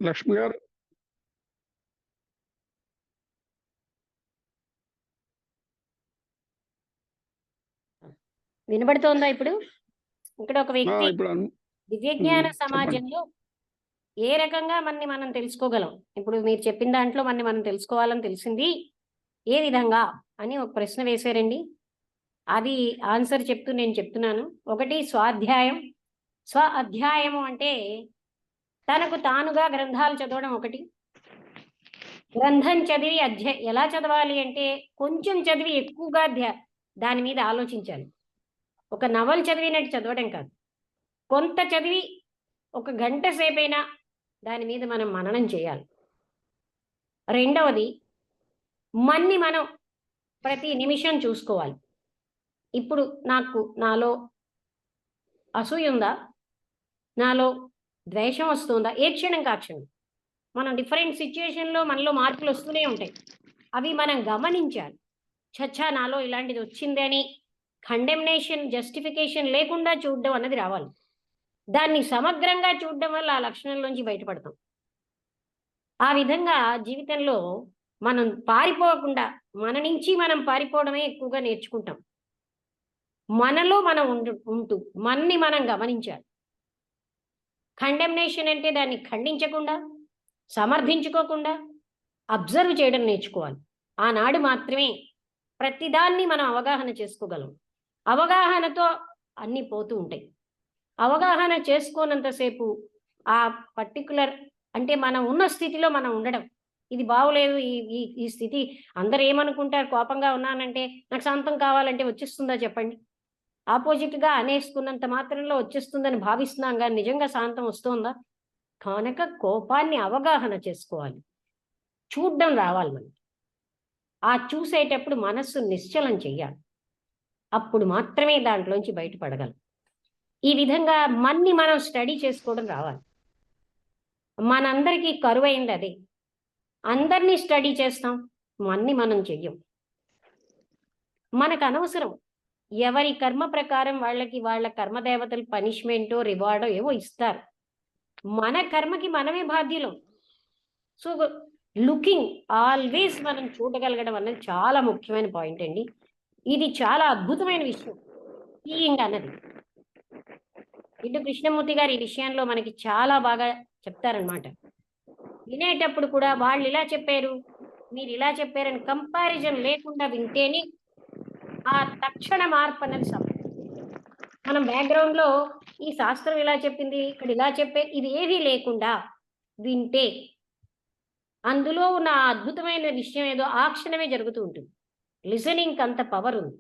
లక్ష్మి గారు వినబడుతోందా ఇప్పుడు? ఇక్కడ ఒక వ్యక్తి దివ్యజ్ఞాన సమాజంలో ఏ రకంగా మనం తెలుసుకోగలం? ఇప్పుడు మీరు చెప్పిన దాంట్లో మనం తెలుసుకోవాలని తెలిసింది ఏ విధంగా అని ఒక ప్రశ్న వేశారండి. అది ఆన్సర్ చెప్తూ నేను చెప్తున్నాను. ఒకటి స్వాధ్యాయం. స్వ అధ్యాయము అంటే తనకు తానుగా గ్రంథాలు చదవడం ఒకటి. గ్రంథం చదివి ఎలా చదవాలి అంటే కొంచెం చదివి ఎక్కువగా దాని మీద ఆలోచించాలి. ఒక నవల్ చదివినట్టు చదవడం కాదు. కొంత చదివి ఒక గంట సేపైనా దాని మీద మనం మననం చేయాలి. రెండవది మనం ప్రతి నిమిషం చూసుకోవాలి. ఇప్పుడు నాలో అసూయ ఉందా, నాలో ద్వేషం వస్తుందా, ఏ క్షణం కాక్షణం మనం డిఫరెంట్ సిచ్యుయేషన్లో మనలో మార్పులు వస్తూనే ఉంటాయి. అవి మనం గమనించాలి. చచ్చా నాలో ఇలాంటిది వచ్చిందని కండెమ్నేషన్, జస్టిఫికేషన్ లేకుండా చూడడం అన్నది రావాలి. దాన్ని సమగ్రంగా చూడడం వల్ల ఆ లక్షణంలోంచి బయటపడతాం. ఆ విధంగా జీవితంలో మనం పారిపోకుండా మన నుంచి మనం పారిపోవడమే ఎక్కువగా నేర్చుకుంటాం. మనలో మనం ఉంటూ మనం గమనించాలి. కండెమ్నేషన్ అంటే దాన్ని ఖండించకుండా, సమర్థించుకోకుండా అబ్జర్వ్ చేయడం నేర్చుకోవాలి. ఆనాడు మాత్రమే ప్రతిదాన్ని మనం అవగాహన చేసుకోగలం. అవగాహనతో అన్నీ పోతూ ఉంటాయి. అవగాహన చేసుకోనంతసేపు ఆ పర్టికులర్ అంటే మనం ఉన్న స్థితిలో మనం ఉండడం, ఇది బాగోలేదు, ఈ స్థితి అందరు ఏమనుకుంటారు, కోపంగా ఉన్నానంటే నాకు శాంతం కావాలంటే వచ్చేస్తుందా చెప్పండి? ఆపోజిట్గా అనేసుకున్నంత మాత్రంలో వచ్చేస్తుందని భావిస్తున్నాం, కానీ నిజంగా శాంతం వస్తుందా? కనుక కోపాన్ని అవగాహన చేసుకోవాలి, చూడ్డం రావాలి మనకి. ఆ చూసేటప్పుడు మనస్సు నిశ్చలం చెయ్యాలి. అప్పుడు మాత్రమే దాంట్లోంచి బయటపడగలం. ఈ విధంగా మనం స్టడీ చేసుకోవడం రావాలి. మనందరికీ కరువైంది అదే. అందరినీ స్టడీ చేస్తాం, మనం చెయ్యం. మనకు అనవసరం. ఎవరి కర్మ ప్రకారం వాళ్ళ కర్మదేవతలు పనిష్మెంటో రివార్డో ఏవో ఇస్తారు. మన కర్మకి మనమే బాధ్యులం. సో లుకింగ్ ఆల్వేస్ మనం చూడగలగడం అన్నది చాలా ముఖ్యమైన పాయింట్ అండి. ఇది చాలా అద్భుతమైన విషయం సీయింగ్ అన్నది. ఇటు కృష్ణమూర్తి గారు ఈ విషయంలో మనకి చాలా బాగా చెప్తారనమాట. వినేటప్పుడు కూడా వాళ్ళు ఇలా చెప్పారు, మీరు ఇలా చెప్పారని కంపారిజన్ లేకుండా వింటేనే ఆ తక్షణ మార్పు అన్నది మనం బ్యాక్గ్రౌండ్లో ఈ శాస్త్రం ఇలా చెప్పింది, ఇక్కడ ఇలా ఇది ఏమీ లేకుండా వింటే అందులో ఉన్న అద్భుతమైన విషయం ఏదో ఆ క్షణమే జరుగుతూ ఉంటుంది. లిసనింగ్ అంత పవర్ ఉంది.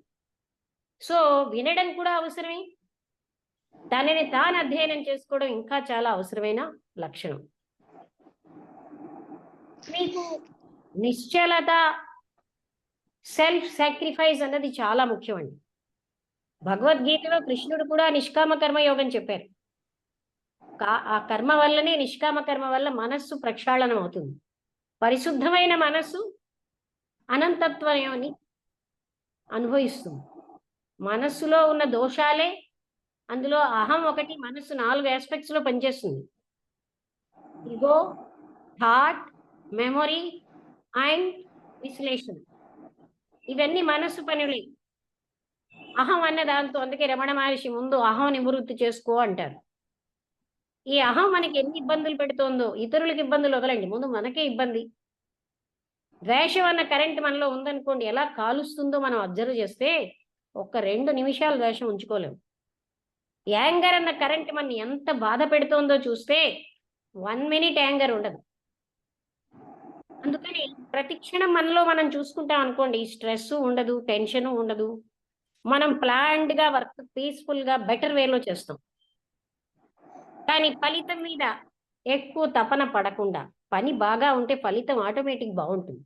సో వినడం కూడా అవసరమే, తనని తాను అధ్యయనం చేసుకోవడం ఇంకా చాలా అవసరమైన లక్షణం. మీకు నిశ్చలత, సెల్ఫ్ సాక్రిఫైస్ అన్నది చాలా ముఖ్యమండి. భగవద్గీతలో కృష్ణుడు కూడా నిష్కామ కర్మ యోగం చెప్పారు. ఆ కర్మ వల్లనే, నిష్కామ కర్మ వల్ల మనస్సు ప్రక్షాళనం అవుతుంది. పరిశుద్ధమైన మనస్సు అనంతత్వాన్ని అనుభవిస్తుంది. మనస్సులో ఉన్న దోషాలే, అందులో అహం ఒకటి, మనస్సు 4 ఆస్పెక్ట్స్లో పనిచేస్తుంది. ఇగో, థాట్, మెమొరీ అండ్ విశ్లేషణ, ఇవన్నీ మనస్సు పనులే. అహం అన్న దాంతో, అందుకే రమణ మహర్షి ముందు అహం నివృత్తి చేసుకో అంటారు. ఈ అహం మనకి ఎన్ని ఇబ్బందులు పెడుతోందో, ఇతరులకు ఇబ్బందులు వదలండి, ముందు మనకే ఇబ్బంది. ద్వేషం అన్న కరెంట్ మనలో ఉందనుకోండి, ఎలా కాలుస్తుందో మనం అబ్జర్వ్ చేస్తే 2 నిమిషాలు ద్వేషం ఉంచుకోలేము. యాంగర్ అన్న కరెంట్ మన ఎంత బాధ పెడుతోందో చూస్తే 1 మినిట్ యాంగర్ ఉండదు. అందుకని ప్రతి క్షణం మనలో మనం చూసుకుంటాం అనుకోండి, స్ట్రెస్ ఉండదు, టెన్షన్ ఉండదు. మనం ప్లాన్డ్గా వర్క్ పీస్ఫుల్గా బెటర్ వేలో చేస్తాం. కానీ ఫలితం మీద ఎక్కువ తపన పడకుండా, పని బాగా ఉంటే ఫలితం ఆటోమేటిక్ బాగుంటుంది.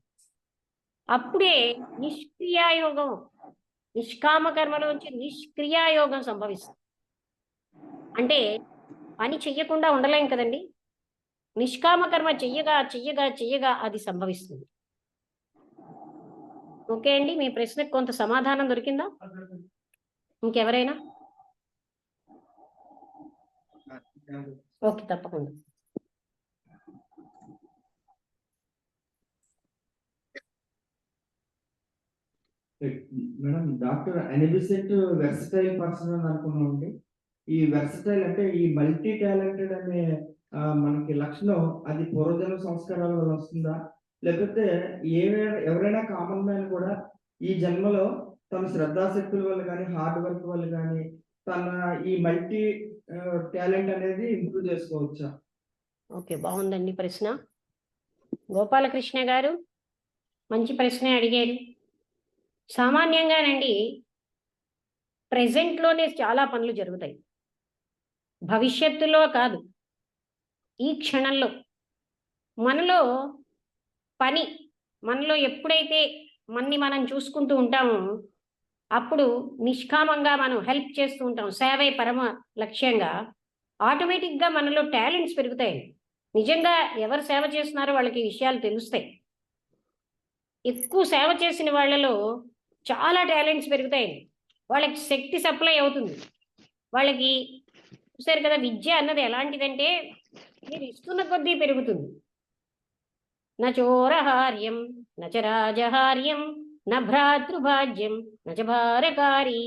అప్పుడే నిష్క్రియాయోగం, నిష్కామ కర్మలోంచి నిష్క్రియాయోగం సంభవిస్తుంది. అంటే పని చెయ్యకుండా ఉండలేం కదండి. నిష్కామ కర్మ చెయ్యగా చెయ్యగా చెయ్యగా అది సంభవిస్తుంది. ఓకే అండి, మీ ప్రశ్నకు కొంత సమాధానం దొరికిందా? ఇంకెవరైనా? ఓకే, తప్పకుండా. మేడం డాక్టర్ అనిబిసెట్ వెర్సటైల్ పర్సన్ అని అనుకున్నామండి. ఈ వెర్సటైల్ అంటే ఈ మల్టీ టాలెంటెడ్ అనే మనకి లక్షణం అది పూర్వజన్మ సంస్కారాల వల్ల వస్తుందా, లేకపోతే ఎవరైనా కామన్ మ్యాన్ కూడా ఈ జన్మలో తన శ్రద్ధాశక్తుల వల్ల కానీ హార్డ్ వర్క్ వల్ల కానీ తన ఈ మల్టీ టాలెంట్ అనేది ఇంప్రూవ్ చేసుకోవచ్చా? ఓకే, బాగుందండి ప్రశ్న. గోపాలకృష్ణ గారు మంచి ప్రశ్నే అడిగారు. సామాన్యంగానండి ప్రెజెంట్లోనే చాలా పనులు జరుగుతాయి, భవిష్యత్తులో కాదు, ఈ క్షణంలో. మనలో పని, మనలో ఎప్పుడైతే మనం చూసుకుంటూ ఉంటామో అప్పుడు నిష్కామంగా మనం హెల్ప్ చేస్తూ ఉంటాం, సేవే పరమ లక్ష్యంగా, ఆటోమేటిక్గా మనలో టాలెంట్స్ పెరుగుతాయి. నిజంగా ఎవరు సేవ చేస్తున్నారో వాళ్ళకి ఈ విషయాలు తెలుస్తాయి. ఎక్కువ సేవ చేసిన వాళ్ళలో చాలా టాలెంట్స్ పెరుగుతాయి, వాళ్ళకి శక్తి సప్లై అవుతుంది. వాళ్ళకి చూసారు కదా, విద్య అన్నది ఎలాంటిదంటే మీరు ఇస్తున్న కొద్దీ పెరుగుతుంది. నచోరహార్యం నచ రాజహార్యం న భ్రాతృభాజ్యం నచ భారకారి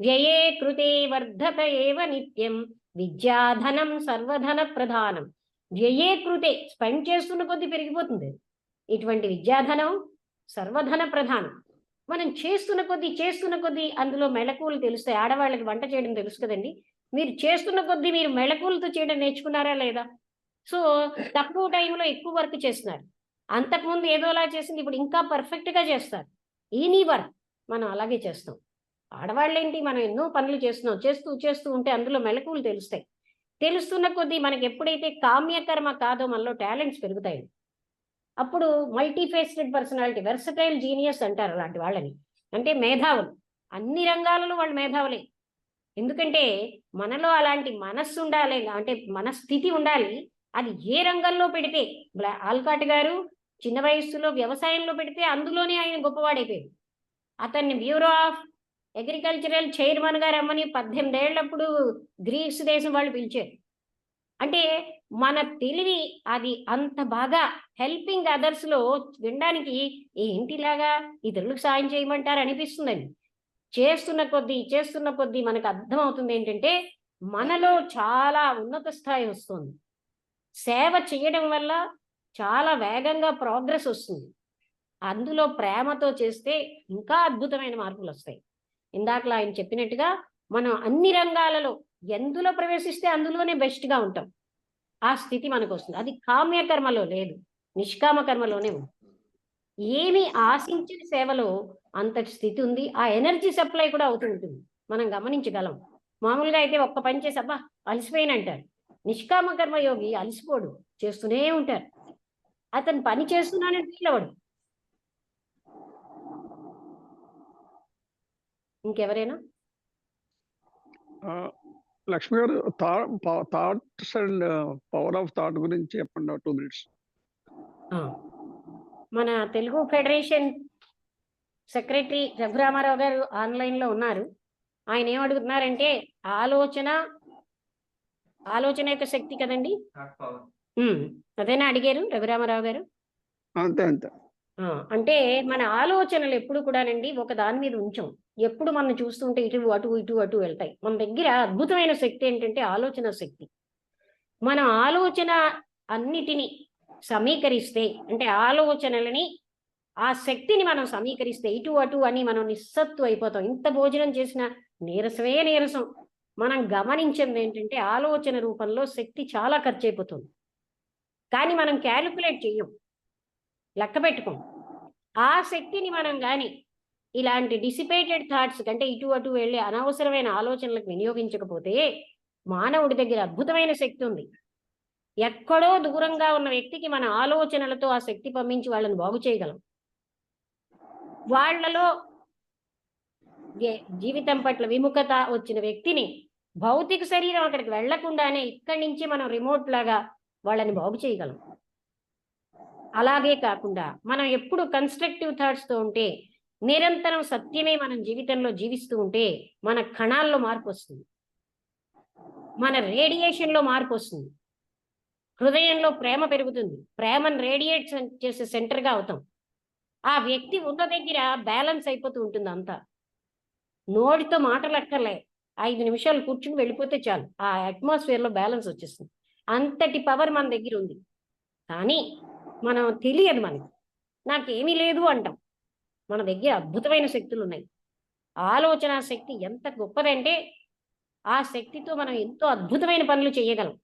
వ్యయే కృతే వర్ధత ఏవ నిత్యం విద్యాధనం సర్వధన ప్రధానం. వ్యయే కృతే, స్పెండ్ చేస్తున్న కొద్దీ పెరిగిపోతుంది. ఇటువంటి విద్యాధనం సర్వధన ప్రధానం. మనం చేస్తున్న కొద్దీ అందులో మెళకువలు తెలుస్తాయి. ఆడవాళ్ళకి వంట చేయడం తెలుసు కదండి, మీరు చేస్తున్న కొద్దీ మీరు మెళకువలతో చేయడం నేర్చుకున్నారా లేదా? సో తక్కువ టైంలో ఎక్కువ వర్క్ చేస్తున్నారు. అంతకుముందు ఏదోలా చేసింది ఇప్పుడు ఇంకా పర్ఫెక్ట్గా చేస్తారు. ఈనీ వర్క్ మనం అలాగే చేస్తాం. ఆడవాళ్ళేంటి, మనం ఎన్నో పనులు చేస్తున్నాం, చేస్తూ ఉంటే అందులో మెళకువలు తెలుస్తాయి. తెలుస్తున్న కొద్దీ మనకి ఎప్పుడైతే కామ్యకర్మ కాదో మనలో టాలెంట్స్ పెరుగుతాయి. అప్పుడు మల్టీఫేస్టెడ్ పర్సనాలిటీ, వెర్సటైల్ జీనియస్ అంటారు అలాంటి వాళ్ళని. అంటే మేధావులు, అన్ని రంగాలలో వాళ్ళు మేధావులే. ఎందుకంటే మనలో అలాంటి మనస్సు ఉండాలి, అంటే మనస్థితి ఉండాలి. అది ఏ రంగంలో పెడితే, ఆల్కాట్ గారు చిన్న వయస్సులో వ్యవసాయంలో పెడితే అందులోనే ఆయన గొప్పవాడైపోయాడు. అతన్ని బ్యూరో ఆఫ్ అగ్రికల్చరల్ చైర్మన్ గారు రమ్మని 18 ఏళ్లప్పుడు గ్రీస్ దేశం వాళ్ళు పిలిచారు. అంటే మన తెలివి అది అంత బాగా హెల్పింగ్ అదర్స్లో వినడానికి ఏంటిలాగా ఇతరులకు సాయం చేయమంటారు అనిపిస్తుందండి. చేస్తున్న కొద్దీ మనకు అర్థమవుతుంది ఏంటంటే మనలో చాలా ఉన్నత స్థాయి వస్తుంది. సేవ చేయడం వల్ల చాలా వేగంగా ప్రోగ్రెస్ వస్తుంది. అందులో ప్రేమతో చేస్తే ఇంకా అద్భుతమైన మార్పులు వస్తాయి. ఇందాకలా ఆయన చెప్పినట్టుగా మనం అన్ని రంగాలలో ఎందులో ప్రవేశిస్తే అందులోనే బెస్ట్గా ఉంటాం. ఆ స్థితి మనకు వస్తుంది. అది కామ్యకర్మలో లేదు, నిష్కామ కర్మలోనే ఉంది. ఏమి ఆశించిన సేవలో అంతటి స్థితి ఉంది. ఆ ఎనర్జీ సప్లై కూడా అవుతూ ఉంటుంది, మనం గమనించగలం. మామూలుగా అయితే ఒక్క పని చేసి అబ్బా అలసిపోయినంటారు. నిష్కామ కర్మ యోగి అలసిపోడు, చేస్తూనే ఉంటారు. అతను పని చేస్తున్నానని ఫీల్ అవ్వడు. ఇంకెవరైనా? లక్ష్మి గారు, thoughts and power of thought గురించి చెప్పండి 2 minutes. మన తెలుగు ఫెడరేషన్ సెక్రటరీ రఘురామారావు గారు ఆన్లైన్లో ఉన్నారు. ఆయన ఏం అడుగుతున్నారంటే ఆలోచన యొక్క శక్తి కదండి, అదేనా అడిగారు రఘురామారావు గారు? అంతే. అంటే మన ఆలోచనలు ఎప్పుడు కూడానండి ఒక దాని మీద ఉంచాం. ఎప్పుడు మనం చూస్తుంటే అటు వెళ్తాయి. మన దగ్గర అద్భుతమైన శక్తి ఏంటంటే ఆలోచన శక్తి. మన ఆలోచన అన్నిటినీ సమీకరిస్తే, అంటే ఆలోచనలని ఆ శక్తిని మనం సమీకరిస్తే ఇటు అని మనం నిస్సత్తు అయిపోతాం. ఇంత భోజనం చేసిన నీరసం. మనం గమనించింది ఏంటంటే ఆలోచన రూపంలో శక్తి చాలా ఖర్చు అయిపోతుంది. కానీ మనం క్యాలిక్యులేట్ చెయ్యం, లెక్క పెట్టుకోం. ఆ శక్తిని మనం కానీ ఇలాంటి డిసిపేటెడ్ థాట్స్ కంటే ఇటు వెళ్ళే అనవసరమైన ఆలోచనలకు వినియోగించకపోతే మానవుడి దగ్గర అద్భుతమైన శక్తి ఉంది. ఎక్కడో దూరంగా ఉన్న వ్యక్తికి మన ఆలోచనలతో ఆ శక్తి పంపించి వాళ్ళని బాగు చేయగలం. వాళ్లలో జీవితం పట్ల విముఖత వచ్చిన వ్యక్తిని భౌతిక శరీరం అక్కడికి వెళ్లకుండానే ఇక్కడి నుంచి మనం రిమోట్ లాగా వాళ్ళని బాగు చేయగలం. అలాగే కాకుండా మనం ఎప్పుడు కన్స్ట్రక్టివ్ థాట్స్తో ఉంటే, నిరంతరం సత్యమే మనం జీవితంలో జీవిస్తూ ఉంటే మన కణాల్లో మార్పు వస్తుంది, మన రేడియేషన్లో మార్పు వస్తుంది, హృదయంలో ప్రేమ పెరుగుతుంది, ప్రేమను రేడియేట్ చేసే సెంటర్గా అవుతాం. ఆ వ్యక్తి ఉన్న దగ్గర బ్యాలెన్స్ అయిపోతూ ఉంటుంది అంతా. నోటితో మాటలు అక్కర్లే, 5 నిమిషాలు కూర్చుని వెళ్ళిపోతే చాలు, ఆ అట్మాస్ఫియర్లో బ్యాలెన్స్ వచ్చేస్తుంది. అంతటి పవర్ మన దగ్గర ఉంది. కానీ మనం తెలియదు, మనకి నాకేమీ లేదు అంటాం. మన దగ్గర అద్భుతమైన శక్తులు ఉన్నాయి. ఆలోచన శక్తి ఎంత గొప్పదంటే ఆ శక్తితో మనం ఎంతో అద్భుతమైన పనులు చేయగలం.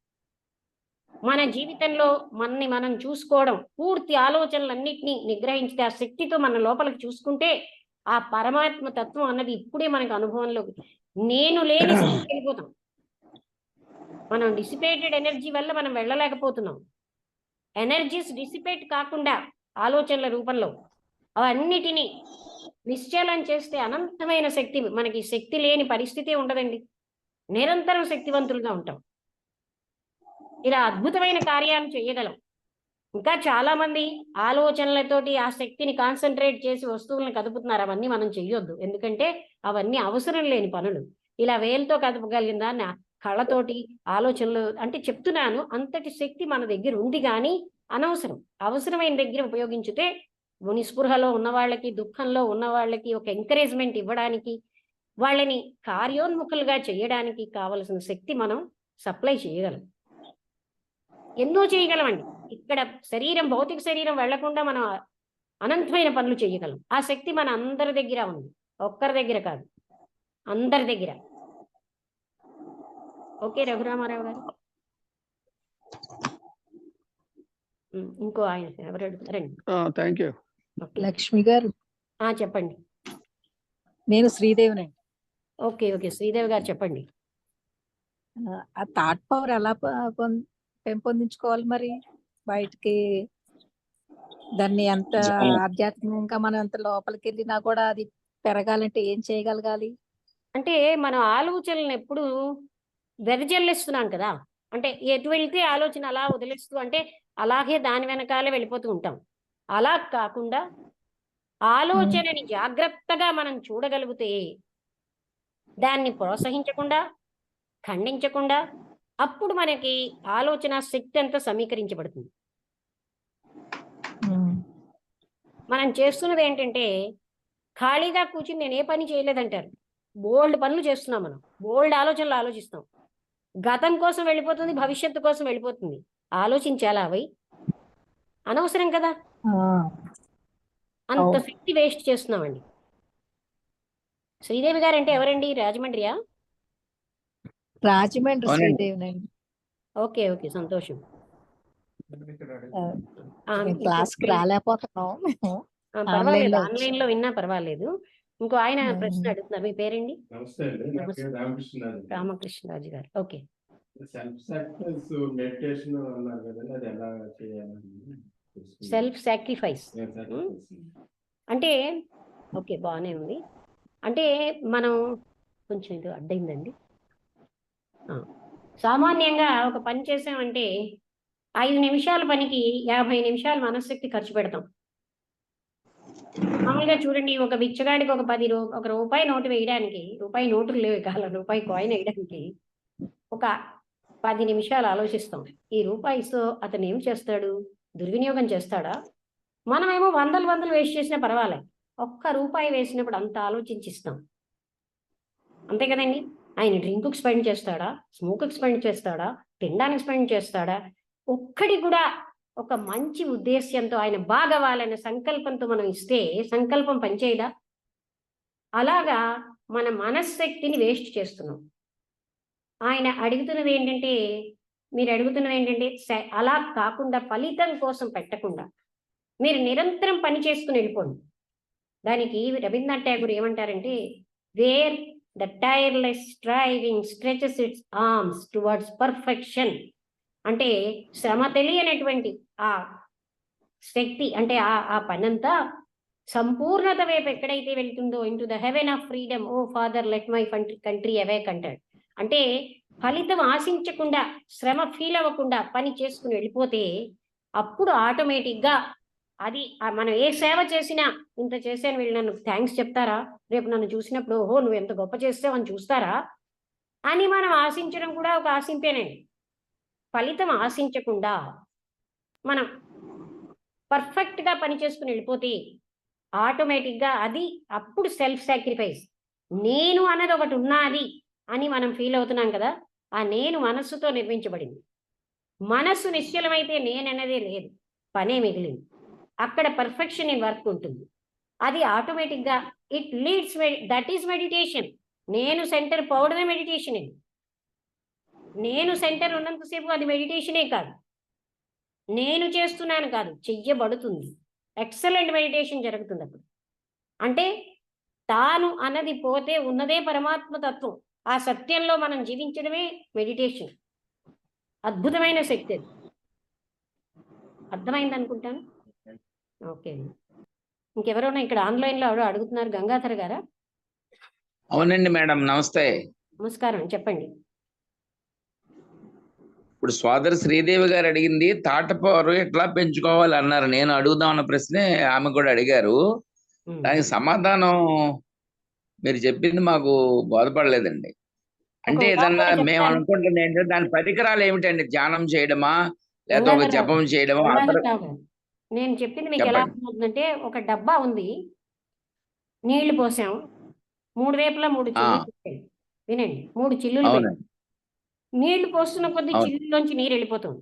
మన జీవితంలో మనని మనం చూసుకోవడం, పూర్తి ఆలోచనలన్నిటినీ నిగ్రహించితే ఆ శక్తితో మన లోపలికి చూసుకుంటే ఆ పరమాత్మ తత్వం అన్నది ఇప్పుడే మనకు అనుభవంలోకి, నేను లేని స్థితికి వెళ్ళిపోతాం. మనం డిసిపేటెడ్ ఎనర్జీ వల్ల మనం వెళ్ళలేకపోతున్నాం. ఎనర్జీస్ డిసిపేట్ కాకుండా ఆలోచనల రూపంలో అవన్నిటినీ నిశ్చలం చేస్తే అనంతమైన శక్తి, మనకి శక్తి లేని పరిస్థితే ఉండదండి. నిరంతరం శక్తివంతులుగా ఉంటాం. ఇలా అద్భుతమైన కార్యాలు చేయగలం. ఇంకా చాలా మంది ఆలోచనలతోటి ఆ శక్తిని కాన్సన్ట్రేట్ చేసి వస్తువులను కదుపుతున్నారు. అవన్నీ మనం చెయ్యొద్దు, ఎందుకంటే అవన్నీ అవసరం లేని పనులు. ఇలా వేలుతో కదపగలిగిన దాన్ని కళ్ళతోటి ఆలోచనలు అంటే చెప్తున్నాను. అంతటి శక్తి మన దగ్గర ఉంది, కానీ అనవసరం. అవసరమైన దగ్గర ఉపయోగించితే నిస్పృహలో ఉన్న వాళ్ళకి, దుఃఖంలో ఉన్న వాళ్ళకి ఒక ఎంకరేజ్మెంట్ ఇవ్వడానికి, వాళ్ళని కార్యోన్ముఖులుగా చేయడానికి కావలసిన శక్తి మనం సప్లై చేయగలం. ఎన్నో చేయగలమండి. ఇక్కడ శరీరం, భౌతిక శరీరం వెళ్లకుండా మనం అనంతమైన పనులు చేయగలం. ఆ శక్తి మన అందరి దగ్గర ఉంది, ఒక్కరి దగ్గర కాదు, అందరి దగ్గర. ఓకే రఘురామారావు గారు. ఇంకో ఆయన ఎవరు అడుగుతారండి? Thank you. లక్ష్మి గారు, చెప్పండి. నేను శ్రీదేవినండి. ఓకే ఓకే, శ్రీదేవి గారు చెప్పండి. ఆ థాట్ పవర్ ఎలా పెంపొందించుకోవాలి మరి? బయటికి దాన్ని ఎంత ఆధ్యాత్మికంగా మనం ఎంత లోపలికి వెళ్ళినా కూడా అది పెరగాలంటే ఏం చేయగలగాలి? అంటే మనం ఆలోచనలను ఎప్పుడు వెదజల్లిస్తున్నాం కదా. అంటే ఎటు వెళ్తే ఆలోచన అలా వదిలేస్తూ, అంటే అలాగే దాని వెనకాలే వెళ్ళిపోతూ ఉంటాం. అలా కాకుండా ఆలోచనని జాగ్రత్తగా మనం చూడగలిగితే, దాన్ని ప్రోత్సహించకుండా, ఖండించకుండా, అప్పుడు మనకి ఆలోచన శక్తి అంతా సమీకరించబడుతుంది. మనం చేస్తున్నది ఏంటంటే, ఖాళీగా కూర్చుని నేను ఏ పని చేయలేదంటారు. బోల్డ్ పనులు చేస్తున్నాం, మనం బోల్డ్ ఆలోచనలు ఆలోచిస్తాం. గతం కోసం వెళ్ళిపోతుంది, భవిష్యత్తు కోసం వెళ్ళిపోతుంది. ఆలోచించాలా అవి? అనవసరం కదా. అంత శక్తి వేస్ట్ చేస్తున్నామండి. శ్రీదేవి గారు అంటే ఎవరండి? రాజమండ్రియా? రాజమండ్రి శ్రీదేవినండి. ఓకే ఓకే, సంతోషం. క్లాస్కి రాలేకపోతున్నాం. పర్వాలేదు, ఆన్లైన్ లో విన్నా పర్వాలేదు. ఇంకో ఆయన ప్రశ్న అడుగుతున్నారు. మీ పేరండి? నమస్తే అండి, నా పేరు రామకృష్ణరాజు. రామకృష్ణరాజు గారు. ఓకే. సెల్ఫ్ సాక్రిఫైస్ మెడిటేషన్ అన్నారు కదండి, అది ఎలా చేయాలని. సెల్ఫ్ సాక్రిఫైస్ అంటే ఓకే, బాగానే ఉంది. అంటే మనం కొంచెం ఇది అడ్డైందండి. సామాన్యంగా ఒక పని చేసామంటే 5 నిమిషాల పనికి 50 నిమిషాలు మనశ్శక్తి ఖర్చు పెడతాం. మామూలుగా చూడండి, ఒక బిచ్చగాడికి ఒక రూపాయి నోటు వేయడానికి, రూపాయి నోటులు లేవు కాల, రూపాయి కాయిన్ వేయడానికి ఒక 10 నిమిషాలు ఆలోచిస్తాం. ఈ రూపాయితో అతను ఏం చేస్తాడు? దుర్వినియోగం చేస్తాడా? మనమేమో వందలు వేస్ట్ చేసినా పర్వాలేదు, ఒక్క రూపాయి వేసినప్పుడు అంత ఆలోచించిస్తాం. అంతే కదండి. ఆయన డ్రింక్కి స్పెండ్ చేస్తాడా? స్మోక్కి స్పెండ్ చేస్తాడా? తినడానికి స్పెండ్ చేస్తాడా? ఒక్కడి కూడా ఒక మంచి ఉద్దేశ్యంతో, ఆయన బాగవ్వాలనే సంకల్పంతో మనం ఇస్తే సంకల్పం పనిచేయదా? అలాగా మన మనశ్శక్తిని వేస్ట్ చేస్తున్నాం. ఆయన అడుగుతున్నది ఏంటంటే, మీరు అడుగుతున్నది ఏంటంటే, అలా కాకుండా ఫలితం కోసం పెట్టకుండా మీరు నిరంతరం పని చేసుకుని వెళ్ళిపోండి. దానికి రవీంద్రనాథ్ ఠాగూర్ ఏమంటారంటే, wear the tyreless striving stretches it's arms towards perfection. అంటే శ్రమ తెలియనటువంటి ఆ శక్తి, అంటే ఆ పనంతా సంపూర్ణత వైపు ఎక్కడైతే వెళ్తుందో, into the heaven of freedom, O father let my country awake అంటాడు. అంటే ఫలితం ఆశించకుండా, శ్రమ ఫీల్ అవ్వకుండా పని చేసుకుని వెళ్ళిపోతే అప్పుడు ఆటోమేటిక్గా అది మనం ఏ సేవ చేసినా, ఇంత చేశాను వీళ్ళు నన్ను థ్యాంక్స్ చెప్తారా, రేపు నన్ను చూసినప్పుడు ఓహో నువ్వు ఎంత గొప్ప చేస్తావు అని చూస్తారా అని మనం ఆశించడం కూడా ఒక ఆశింపేనండి. ఫలితం ఆశించకుండా మనం పర్ఫెక్ట్గా పని చేసుకుని వెళ్ళిపోతే ఆటోమేటిక్గా అది అప్పుడు సెల్ఫ్ సాక్రిఫైస్. నేను అన్నది ఒకటి ఉన్నది అని మనం ఫీల్ అవుతున్నాం కదా, ఆ నేను మనస్సుతో నిర్మించబడింది. మనస్సు నిశ్చలమైతే నేనన్నదే లేదు, పనే మిగిలింది. అక్కడ పర్ఫెక్షన్ ఇన్ వర్క్ ఉంటుంది. అది ఆటోమేటిక్గా it leads, that is meditation. నేను సెంటర్ పోవడమే మెడిటేషన్ అండి. నేను సెంటర్ ఉన్నంతసేపు అది మెడిటేషనే కాదు, నేను చేస్తున్నాను కాదు, చెయ్యబడుతుంది. ఎక్సలెంట్ మెడిటేషన్ జరుగుతుంది అప్పుడు. అంటే తాను అన్నది పోతే ఉన్నదే పరమాత్మ తత్వం. ఆ సత్యంలో మనం జీవించడమే మెడిటేషన్. అద్భుతమైన శక్తి అది. అర్థమైంది అనుకుంటాను. ఓకే, ఇంకెవరైనా ఇక్కడ ఆన్లైన్లో అడుగుతున్నారు? గంగాధర్ గారా? అవునండి మేడం, నమస్తే. నమస్కారం, చెప్పండి. ఇప్పుడు సోదరి శ్రీదేవి గారు అడిగింది తాట పవర్ ఎట్లా పెంచుకోవాలి అన్నారు. నేను అడుగుదాం అన్న ప్రశ్నే ఆమె కూడా అడిగారు. దానికి సమాధానం మీరు చెప్పింది మాకు బోధపడలేదండి. అంటే ఏదన్నా మేము అనుకుంటుంది ఏంటంటే దాని పరికరాలు ఏమిటండి? ధ్యానం చేయడమా, లేకపోతే ఒక జపం చేయడమా? నేను చెప్పింది మీకు ఎలా అవుతుందంటే, ఒక డబ్బా ఉంది, నీళ్లు పోసాం, 3 వైపులా 3 చిల్లులు పెట్టాం. వినండి, 3 చిల్లులు పెట్టాం. నీళ్లు పోస్తున్న కొద్ది చిల్లులోంచి నీరు వెళ్ళిపోతుంది.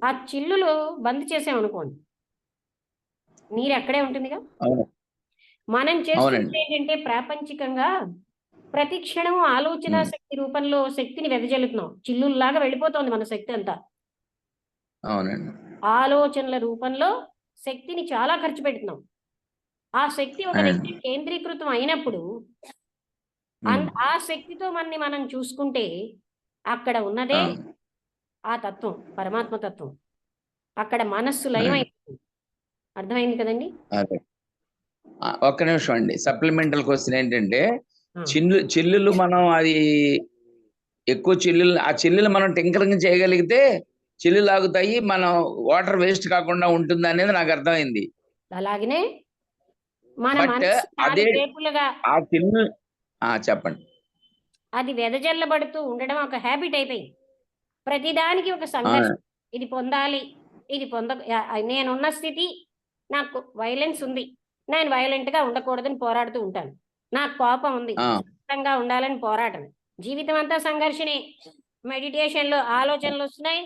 ఆ చిల్లులు బంద్ చేసాం అనుకోండి, నీరు అక్కడే ఉంటుందిగా. మనం చేస్తుంది ఏంటంటే ప్రాపంచికంగా ప్రతి క్షణం ఆలోచన శక్తి రూపంలో శక్తిని వెదజల్లుతున్నాం. చిల్లుల్లాగా వెళ్ళిపోతుంది మన శక్తి అంతా. ఆలోచనల రూపంలో శక్తిని చాలా ఖర్చు పెడుతున్నాం. ఆ శక్తి ఒక దగ్గర కేంద్రీకృతం అయినప్పుడు ఆ శక్తితో మనం చూసుకుంటే అక్కడ ఉన్నదే ఆ తత్వం, పరమాత్మ తత్వం. అక్కడ మనస్సు లయమైపోతుంది. అర్థమైంది కదండి? ఒక్క నిమిషం అండి, సప్లిమెంటల్ క్వశ్చన్ ఏంటంటే, చిల్లులు మనం అది ఎక్కువ చిల్లులు, ఆ చిల్లులు మనం టింకరింగ్ చేయగలిగితే చిల్లులు ఆగుతాయి, మనం వాటర్ వేస్ట్ కాకుండా ఉంటుంది అనేది నాకు అర్థమైంది. అలాగనే మన అదే ఆ చిల్లు చెప్పండి. అది వెదజల్లబడుతూ ఉండడం ఒక హ్యాబిట్ అయిపోయింది. ప్రతిదానికి ఒక సంఘర్షణ. ఇది పొందాలి, ఇది నేనున్న స్థితి, నాకు వైలెన్స్ ఉంది, నేను వైలెంట్ గా ఉండకూడదని పోరాడుతూ ఉంటాను. నాకు కోపం ఉంది, శాంతంగా ఉండాలని పోరాటం. జీవితం అంతా సంఘర్షణే. మెడిటేషన్ లో ఆలోచనలు వస్తున్నాయి,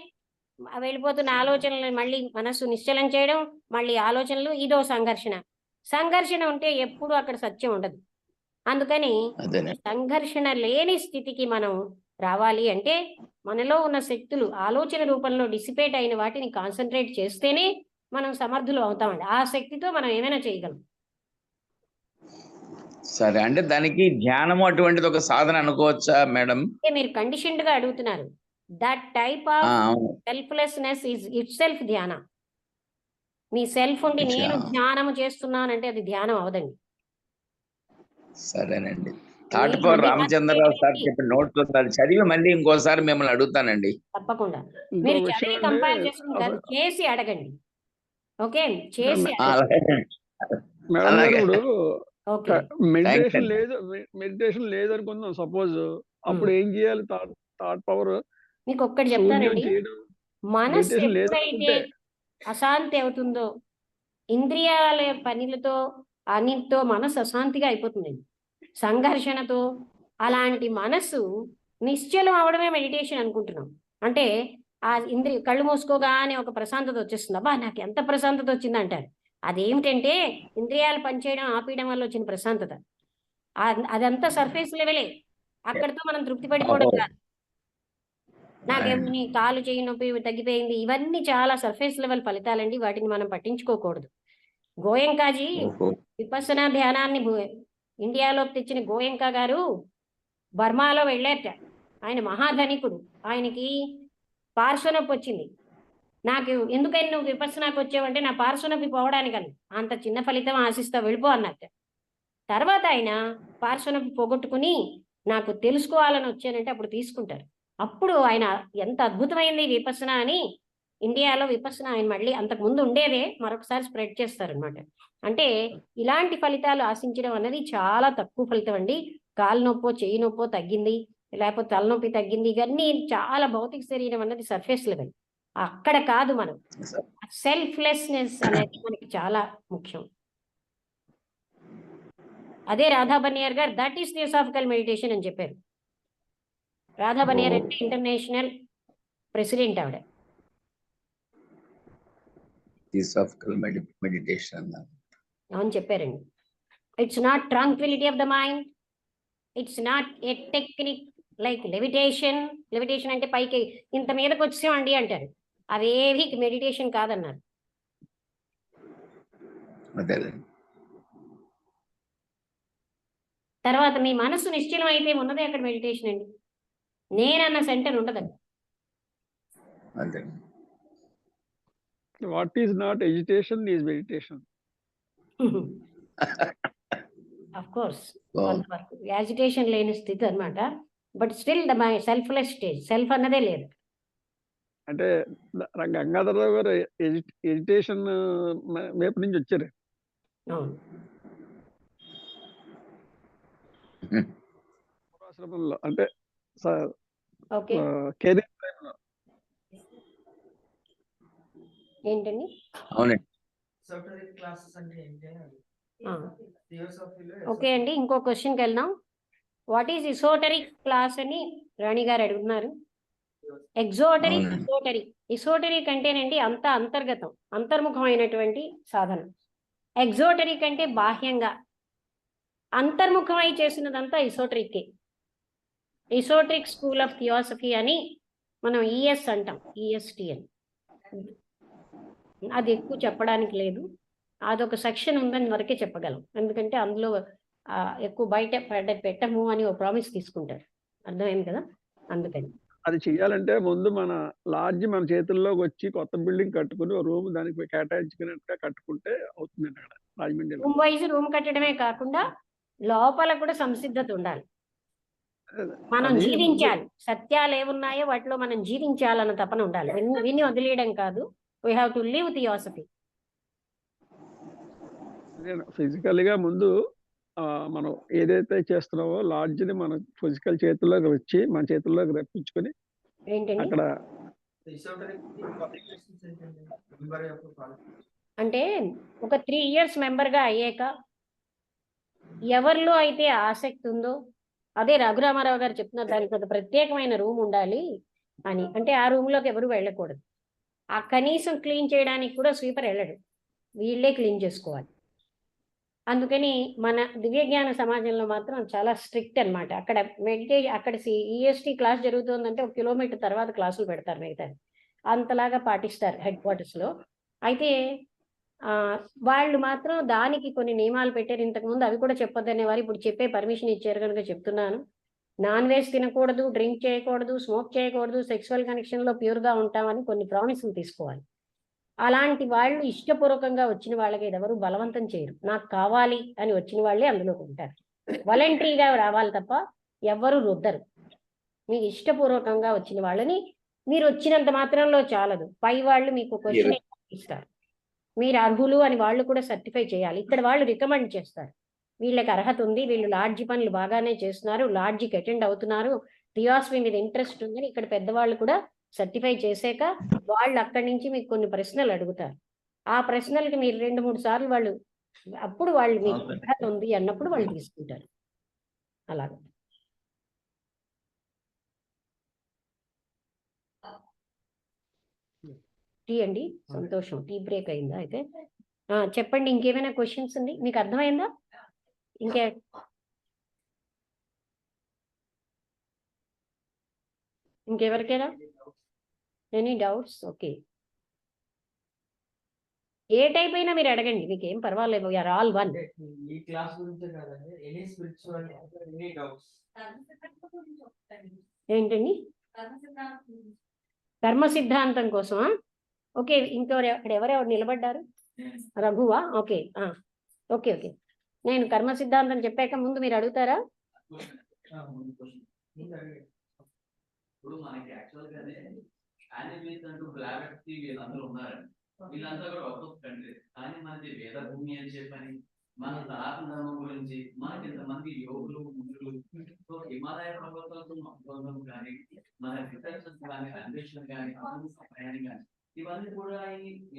వెళ్ళిపోతున్న ఆలోచనలు మళ్ళీ మనస్సు నిశ్చలం చేయడం, మళ్ళీ ఆలోచనలు, ఇదో సంఘర్షణ. సంఘర్షణ ఉంటే ఎప్పుడు అక్కడ సత్యం ఉండదు. అందుకని సంఘర్షణ లేని స్థితికి మనం రావాలి అంటే మనలో ఉన్న శక్తులు ఆలోచన రూపంలో డిసిపేట్ అయిన వాటిని కాన్సన్ట్రేట్ చేస్తేనే మనం సమర్థులు అవుతామండి. ఆ శక్తితో మనం ఏమైనా చేయగలం. సరే, అంటే దానికి ధ్యానము అటువంటిది ఒక సాధన అనుకోవచ్చా మేడం? మీరు కండిషన్డ్ గా అడుగుతున్నారు. That type of selflessness is it self ధ్యాన. మీ సెల్ఫ్ ఉండి నేను ధ్యానము చేస్తున్నానంటే అది ధ్యానం అవదండి. సరేనండి. తాటిపూర్ రామచంద్రరావు సార్ చెప్పిన నోట్స్ అది చదివి మళ్ళీ ఇంకోసారి మిమ్మల్ని అడుగుతానండి. తప్పకుండా మీరు చదివి కంపేర్ చేసుకుంటారు, చేసి అడగండి. ఓకే, చేసి మెడిటేషన్ లేదు అనుకుందాం సపోజ్, అప్పుడు ఏం చేయాలి? థాట్ పవర్ మీకు ఒక్కటి చెప్తానండి. మనసు ఎప్పుడైతే అశాంతి అవుతుందో, ఇంద్రియాల పనులతో అన్నిటితో మనసు అశాంతిగా అయిపోతుందండి, సంఘర్షణతో. అలాంటి మనసు నిశ్చలం అవడమే మెడిటేషన్ అనుకుంటున్నాం. అంటే ఆ కళ్ళు మూసుకోగానే ఒక ప్రశాంతత వచ్చేస్తుంది. అబ్బా నాకు ఎంత ప్రశాంతత వచ్చింది అంటారు. అదేమిటంటే ఇంద్రియాలు పనిచేయడం ఆపేయడం వల్ల వచ్చిన ప్రశాంతత. అదంతా సర్ఫేస్ లెవెలే, అక్కడితో మనం తృప్తి పడిపోవడం కాదు. నాకేమని కాలు చేయి నొప్పి తగ్గిపోయింది, ఇవన్నీ చాలా సర్ఫేస్ లెవెల్ ఫలితాలండి. వాటిని మనం పట్టించుకోకూడదు. గోయంకాజీ విపස්සనా ధ్యానాన్ని ఇండియాలోకి తెచ్చిన గోయంకా గారు బర్మాలో వెళ్ళారట. ఆయన మహాధనికుడు. ఆయనకి పార్శ్వనొప్పి వచ్చింది. నాకు ఎందుకని నువ్వు విపස්සనాకు వచ్చావంటే నా పార్శ్వనొప్పి పోవడానికని. అంత చిన్న ఫలితం ఆశిస్తా, వెళ్ళిపో అన్నట్ట. తర్వాత ఆయన పార్శ్వనొప్పి పోగొట్టుకుని నాకు తెలుసుకోవాలని వచ్చానంటే అప్పుడు తీసుకుంటారు. అప్పుడు ఆయన ఎంత అద్భుతమైంది విపස්සన అని ఇండియాలో విపස්සన ఆయన మళ్ళీ అంతకు ముందు ఉండేదే మరొకసారి స్ప్రెడ్ చేస్తారనమాట. అంటే ఇలాంటి ఫలితాలు ఆశించడం అనేది చాలా తక్కువ ఫలితం అండి. కాలు నొప్పో చెయ్యి నొప్పో తగ్గింది, లేకపోతే తలనొప్పి తగ్గింది, ఇవన్నీ చాలా భౌతిక శరీరం అన్నది సర్ఫేస్ లెవెల్. అక్కడ కాదు మనం సెల్ఫ్లెస్నెస్ అనేది మనకి చాలా ముఖ్యం. అదే రాధా బనియర్ గారు దట్ ఈస్ థియోసాఫికల్ మెడిటేషన్ అని చెప్పారు. రాధా బనియర్ అంటే ఇంటర్నేషనల్ ప్రెసిడెంట్ ఆవిడ. థియోసాఫికల్ మెడిటేషన్ అన్నారు. అవును చెప్పారండి. It's not Tranquility of the mind, it's not a technique like levitation. Levitation అంటే పైకి ఇంత మీదకి వచ్చామండి అంటారు, అవేవి మెడిటేషన్ కాదన్నారు. అదేలేండి. తర్వాత మీ మనసు నిశ్చలం అయితే ఉన్నదే అక్కడ మెడిటేషన్ అండి. నేనన్న సెంటర్ ఉండదండి. అదే. What is not agitation is meditation. Of course Wow. కొంతవరకు యాజిటేషన్ లేని స్థితి అన్నమాట. But still the my selfless stage, self అన్నదే లేదు. అంటే గంగాధరరావు గారు ఎజిటేషన్ వైపు నుంచి వచ్చారు. అవును. పూర్వాశ్రమంలో అంటే ఓకే కెరీర్ టైంలో. ఏంటండి? అవునండి. ఎసోటరిక్ క్లాసెస్ అంటే ఏంటి అని ఆ, థియోసాఫీలో ఓకే అండి. ఇంకో క్వశ్చన్కి వెళ్దాం. వాట్ ఈజ్ ఇసోటరిక్ క్లాస్ అని రాణి గారు అడుగుతున్నారు. ఎగ్జోటరిక్, అవునండి. ఇసోటరిక్. ఇసోటరిక్ అంటేనండి అంత అంతర్గతం, అంతర్ముఖమైనటువంటి సాధన. ఎగ్జోటరిక్ అంటే బాహ్యంగా, అంతర్ముఖమై చేసినదంతా ఇసోటరిక్కే. ఇసోటరిక్ స్కూల్ ఆఫ్ థియాసఫీ అని మనం ఈఎస్ అంటాం, ఈఎస్టి అని. అది ఎక్కువ చెప్పడానికి లేదు, అదొక సెక్షన్ ఉందని వరకే చెప్పగలం. ఎందుకంటే అందులో ఎక్కువ బయట పెట్టము అని ఒక ప్రామిస్ తీసుకుంటారు. అర్థమైంది కదా, అందుకని. అది చెయ్యాలంటే ముందు మన లాడ్జ్ మన చేతుల్లోకి వచ్చి కొత్త బిల్డింగ్ కట్టుకుని రూమ్ దానికి కేటాయించుకున్నట్టుగా కట్టుకుంటే అవుతుందండి అక్కడ రాజమండ్రిలో. రూమ్ వైజ్ రూమ్ కట్టడమే కాకుండా లోపల కూడా సంసిద్ధత ఉండాలి. మనం అది జీవించాలి, సత్యాలు ఏమున్నాయో వాటిలో మనం జీవించాలన్న తపన ఉండాలి. విని వదిలేయడం కాదు. We have to live theosophy. Physical గా ముందు మనం ఏదైతే చేస్తున్నామో లాడ్జ్ని మన ఫిజికల్ చేతుల్లోకి వచ్చి మన చేతుల్లోకి రప్పించుకొని ఏంటండి అక్కడ ఎసోటరిక్ క్వాలిఫికేషన్స్ ఏంటండి మెంబర్ యొక్క క్వాలిఫికేషన్? అంటే ఒక 3 years మెంబర్గా అయ్యాక ఎవరిలో అయితే ఆసక్తి ఉందో, అదే రఘురామారావు గారు చెప్తున్నారు, దానికి ఒక ప్రత్యేకమైన రూమ్ ఉండాలి అని. అంటే ఆ రూమ్లోకి ఎవరు వెళ్ళకూడదు. ఆ కనీసం క్లీన్ చేయడానికి కూడా స్వీపర్ వెళ్ళడు, వీళ్ళే క్లీన్ చేసుకోవాలి. అందుకని మన దివ్యజ్ఞాన సమాజంలో మాత్రం చాలా స్ట్రిక్ట్ అన్నమాట. అక్కడ అక్కడ ఈఎస్టీ క్లాస్ జరుగుతుందంటే 1 kilometer తర్వాత క్లాసులు పెడతారు మిగతా, అంతలాగా పాటిస్తారు హెడ్ క్వార్టర్స్లో. అయితే వాళ్ళు మాత్రం దానికి కొన్ని నియమాలు పెట్టారు. ఇంతకుముందు అవి కూడా చెప్పొద్దనేవారు, ఇప్పుడు చెప్పే పర్మిషన్ ఇచ్చారు కనుక చెప్తున్నాను. నాన్ వెజ్ తినకూడదు, డ్రింక్ చేయకూడదు, స్మోక్ చేయకూడదు, సెక్సువల్ కనెక్షన్లో ప్యూర్గా ఉంటామని కొన్ని ప్రామిసులు తీసుకోవాలి. అలాంటి వాళ్ళు ఇష్టపూర్వకంగా వచ్చిన వాళ్ళకి ఎవరు బలవంతం చేయరు. నాకు కావాలి అని వచ్చిన వాళ్ళే అందులోకి ఉంటారు. వాలంటరీగా రావాలి తప్ప ఎవ్వరూ రుద్దరు. మీకు ఇష్టపూర్వకంగా వచ్చిన వాళ్ళని, మీరు వచ్చినంత మాత్రంలో చాలదు, పై వాళ్ళు మీకు క్వశ్చన్ ఇస్తారు, మీరు అర్హులు అని వాళ్ళు కూడా సర్టిఫై చేయాలి. ఇక్కడ వాళ్ళు రికమెండ్ చేస్తారు, వీళ్ళకి అర్హత ఉంది, వీళ్ళు లాడ్జి పనులు బాగానే చేస్తున్నారు, లాడ్జికి అటెండ్ అవుతున్నారు, థియాసఫీ మీద ఇంట్రెస్ట్ ఉందని ఇక్కడ పెద్దవాళ్ళు కూడా సర్టిఫై చేశాక వాళ్ళు అక్కడి నుంచి మీకు కొన్ని ప్రశ్నలు అడుగుతారు. ఆ ప్రశ్నలకి మీరు 2-3 సార్లు వాళ్ళు, అప్పుడు వాళ్ళు మీకు అర్హత ఉంది అన్నప్పుడు వాళ్ళు తీసుకుంటారు. అలాగే టీ అండి, సంతోషం. టీ బ్రేక్ అయిందా అయితే? చెప్పండి, ఇంకేమైనా క్వశ్చన్స్ ఉంది? మీకు అర్థమైందా? ఇంకే ఇంకెవరికైనా ఎనీ డౌట్స్? ఓకే, ఏ టైప్ అయినా మీరు అడగండి, మీకు ఏం పర్వాలేదు. We are all. అంటే ఈ క్లాస్ గురించే కాదండి, ఎనీ స్పిరిచువల్ ఎనీ డౌట్స్. ఏంటండి? కర్మ సిద్ధాంతం కోసమా? ఓకే, అక్కడ ఎవరెవరు నిలబడ్డారు? రఘువా? Okay okay okay. నేను కర్మ సిద్ధాంతం చెప్పాక ముందు మీరు అడుగుతారా? ఇప్పుడు మనకి యాక్చువల్ గానే యానిమేస్ అంటూ బ్లాక్ వీళ్ళందరూ ఉన్నారండి. వీళ్ళంతా కూడా ఒక్కొక్క కంట్రీ, కానీ మనది వేద భూమి అని చెప్పని మన సనాతన ధర్మం గురించి మనకి ఇంతమంది యోగులు మునులు, సో హిమాలయ పర్వతాలతో సంబంధం కానీ, మన రిసర్చ్ కానీ, అన్వేషణ కానీ, ప్రయాణం కానీ ఇవన్నీ కూడా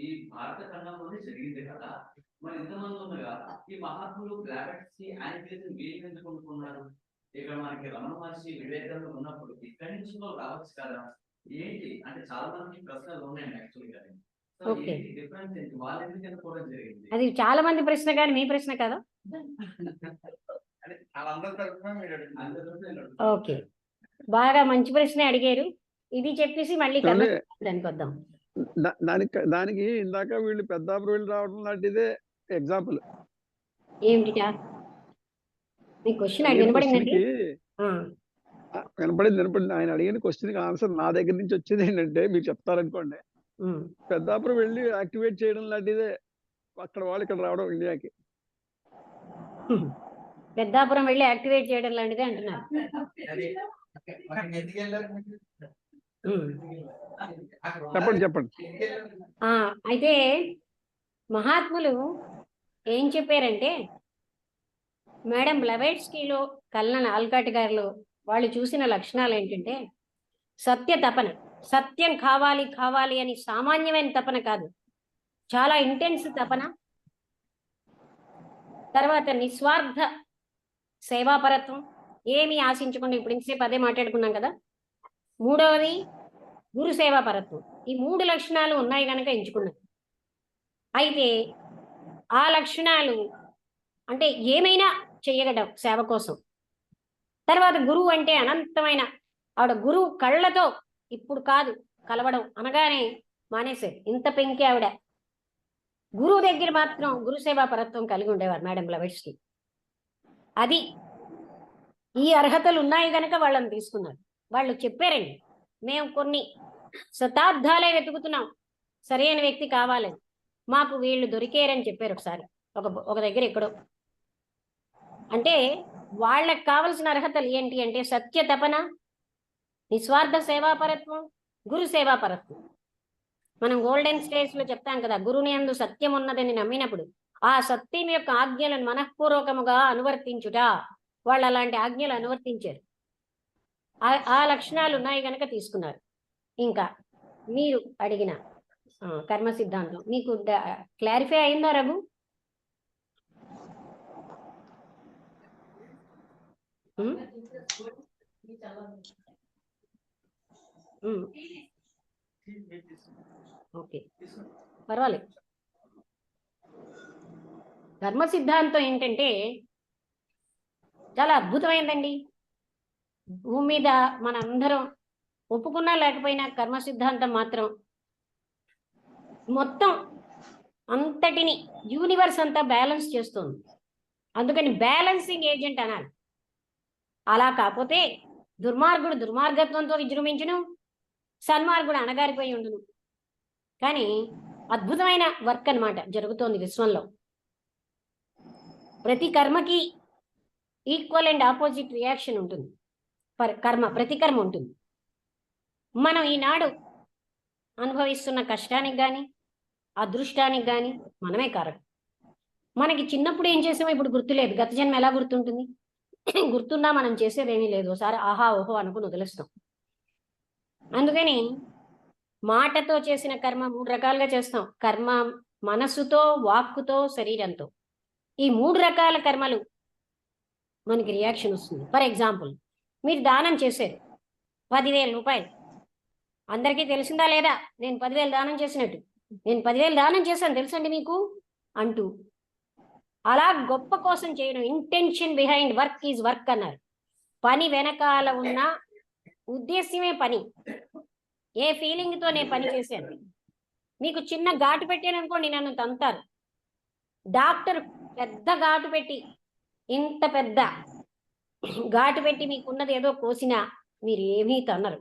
ఈ భారత ఖండంలోనే జరిగింది కదా. మరి ఇంతమంది ఉండగా ఈ మహాత్ములు బ్రాకెట్స్ కి యానిమేషన్ వీళ్ళు ఎందుకు కొనుక్కున్నారు? ఇక్కడ మనకి రమణ మహర్షి వివేకానంద ఉన్నప్పుడు ఇక్కడి నుంచి కూడా రావచ్చు కదా. ఏంటి అంటే చాలా మందికి ప్రశ్నలు ఉన్నాయండి యాక్చువల్గా. ఓకే. డిఫరెన్స్ ఏంటి? వాళ్ళు ఎందుకు ఎన్నుకోవడం జరిగింది? అది చాలా మంది ప్రశ్న కానీ మీ ప్రశ్న కదా. అంటే వాళ్ళందరి తరఫున మీరు అడుగుతున్నారు. ఓకే, బాగా మంచి ప్రశ్న అడిగారు. ఇది చెప్పేసి మళ్ళీ చూడండి, దానికి వద్దాం. దానికి ఇందాక వీళ్ళు పెద్దాపురం వెళ్ళి రావడం లాంటిదే ఎగ్జాంపుల్. ఏమిటిటా మీ క్వశ్చన్ వినపడిందండి? వినపడింది. ఆయన అడిగిన క్వశ్చన్ ఆన్సర్ నా దగ్గర నుంచి వచ్చేది ఏంటంటే, మీరు చెప్తారనుకోండి, పెద్దాపురం వెళ్ళి యాక్టివేట్ చేయడం లాంటిదే అక్కడ వాళ్ళు ఇక్కడ రావడం ఇండియాకి. పెద్దాపురం వెళ్ళి యాక్టివేట్ చేయడం లాంటిదే అంటున్నారు. చెప్పండి. అయితే మహాత్ములు ఏం చెప్పారంటే, మేడం బ్లవెట్స్కీలో కల్నల్ ఆల్కాట్ గారిలో వాళ్ళు చూసిన లక్షణాలు ఏంటంటే, సత్య తపన, సత్యం కావాలి కావాలి అని సామాన్యమైన తపన కాదు, చాలా ఇంటెన్స్ తపన. తర్వాత నిస్వార్థ సేవాపరత్వం, ఏమీ ఆశించకుండా, ఇప్పుడు ఇంతసేపు అదే మాట్లాడుకున్నాం కదా. మూడవది గురు సేవాపరత్వం. ఈ 3 లక్షణాలు ఉన్నాయి కనుక ఎంచుకున్నాం. అయితే ఆ లక్షణాలు అంటే ఏమైనా చెయ్యగడం సేవ కోసం. తర్వాత గురువు అంటే అనంతమైన ఆవిడ గురువు కళ్ళతో ఇప్పుడు కాదు కలవడం అనగానే మానేశారు. ఇంత పెంకి ఆవిడ గురువు దగ్గర మాత్రం గురు సేవాపరత్వం కలిగి ఉండేవారు మేడం బ్లవెట్స్కీ. అది ఈ అర్హతలు ఉన్నాయి కనుక వాళ్ళని తీసుకున్నారు. వాళ్ళు చెప్పారండి, మేము కొన్ని శతాబ్దాలే వెతుకుతున్నాం సరైన వ్యక్తి కావాలని, మాకు వీళ్ళు దొరికారని చెప్పారు ఒకసారి ఒక దగ్గర ఎక్కడో. అంటే వాళ్ళకి కావలసిన అర్హతలు ఏంటి అంటే సత్య తపన, నిస్వార్థ సేవాపరత్వం, గురు సేవాపరత్వం. మనం గోల్డెన్ స్టేజ్ లో చెప్తాం కదా, గురుని యందు సత్యం ఉన్నదని నమ్మినప్పుడు ఆ సత్యం యొక్క ఆజ్ఞలను మనఃపూర్వకముగా అనువర్తించుట. వాళ్ళు అలాంటి ఆజ్ఞలు అనువర్తించారు. ఆ లక్షణాలు ఉన్నాయి కనుక తీసుకున్నారు. ఇంకా మీరు అడిగిన కర్మ సిద్ధాంతం మీకు క్లారిఫై అయిందా రఘు? ఓకే, పర్వాలేదు. కర్మ సిద్ధాంతం ఏంటంటే చాలా అద్భుతమైందండి. భూమి మీద మనందరం ఒప్పుకున్నా లేకపోయినా కర్మ సిద్ధాంతం మాత్రం మొత్తం అంతటిని యూనివర్స్ అంతా బ్యాలెన్స్ చేస్తుంది. అందుకని బ్యాలెన్సింగ్ ఏజెంట్ అనాలి. అలా కాకపోతే దుర్మార్గుడు దుర్మార్గత్వంతో విజృంభించును, సన్మార్గుడు అణగారిపోయి ఉండును. కానీ అద్భుతమైన వర్క్ అన్నమాట జరుగుతోంది విశ్వంలో. ప్రతి కర్మకి ఈక్వల్ అండ్ ఆపోజిట్ రియాక్షన్ ఉంటుంది. ప్రతికర్మ ఉంటుంది. మనం ఈనాడు అనుభవిస్తున్న కష్టానికి కానీ అదృష్టానికి కానీ మనమే కారణం. మనకి చిన్నప్పుడు ఏం చేసామో ఇప్పుడు గుర్తులేదు. గత జన్మ ఎలా గుర్తుంటుంది? గుర్తున్నా మనం చేసేదేమీ లేదు. ఒకసారి ఆహా ఓహో అనుకుని వదిలేస్తాం. అందుకని మాటతో చేసిన కర్మ 3 రకాలుగా చేస్తాం. కర్మ మనసుతో, వాక్కుతో, శరీరంతో. ఈ 3 రకాల కర్మలు మనకి రియాక్షన్ వస్తుంది. ఫర్ ఎగ్జాంపుల్, మీరు దానం చేశారు 10,000 రూపాయలు. అందరికీ తెలిసిందా లేదా నేను 10,000 దానం చేసినట్టు? నేను 10,000 దానం చేశాను తెలుసండి మీకు అంటూ అలా గొప్ప కోసం చేయడం. Intention behind work is work అన్నారు. పని వెనకాల ఉన్న ఉద్దేశ్యమే పని. ఏ ఫీలింగ్తో నేను పని చేశాను. మీకు చిన్న ఘాటు పెట్టాను అనుకోండి, నన్ను తంతారు. డాక్టర్ పెద్ద ఘాటు పెట్టి, ఇంత పెద్ద ఘాటు పెట్టి మీకున్నది ఏదో కోసినా మీరు ఏమీ తన్నరు.